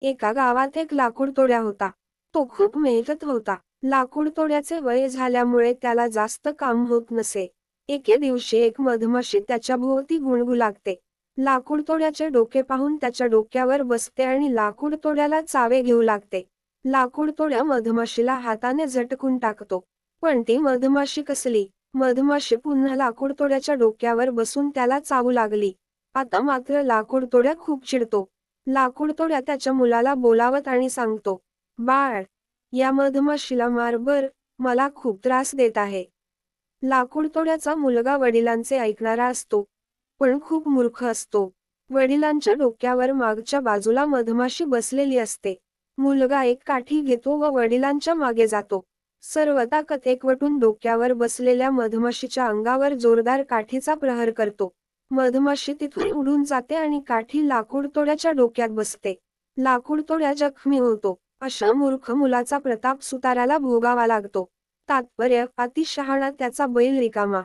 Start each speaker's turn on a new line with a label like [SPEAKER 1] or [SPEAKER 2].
[SPEAKER 1] एका गावात एक लाकूडतोड्या होता. तो खूप मेहनत होता. लाकूडतोड्याचे वय झाल्यामुळे त्याला जास्त काम होत नसे. एके दिवशी एक मधमाशी त्याच्या भोवती गुणगू लागते. लाकूडतोड्याचे डोके पाहून त्याच्या डोक्यावर बसते आणि लाकूडतोड्याला चावे घेऊ लागते. लाकूडतोड्या मधमाशीला हाताने झटकून टाकतो. पण ती मधमाशी कसली. मधमाशी पुन्हा लाकूडतोड्याच्या डोक्यावर बसून त्याला चावू लागली. आता मात्र लाकूडतोड्या खूप चिडतो. लाकूडतोड्या त्याच्या मुलाला बोलावत आणि सांगतो, बाळ, या मधमाशीला मार बर, मला खूप त्रास देत आहे. लाकूडतोड्याचा मुलगा वडिलांचे ऐकणारा असतो, पण खूप मूर्ख असतो. वडिलांच्या डोक्यावर मागच्या बाजूला मधमाशी बसलेली असते. मुलगा एक काठी घेतो व वडिलांच्या मागे जातो. सर्व ताकद एकवटून डोक्यावर बसलेल्या मधमाशीच्या अंगावर जोरदार काठीचा प्रहार करतो. मधमाशी तिथून उडून जाते आणि काठी लाकूडतोड्याच्या डोक्यात बसते. लाकूडतोड्या जखमी होतो. अशा मूर्ख मुलाचा प्रताप सुताराला भोगावा लागतो. तात्पर्य: अति शहाणा त्याचा बैल रिकामा.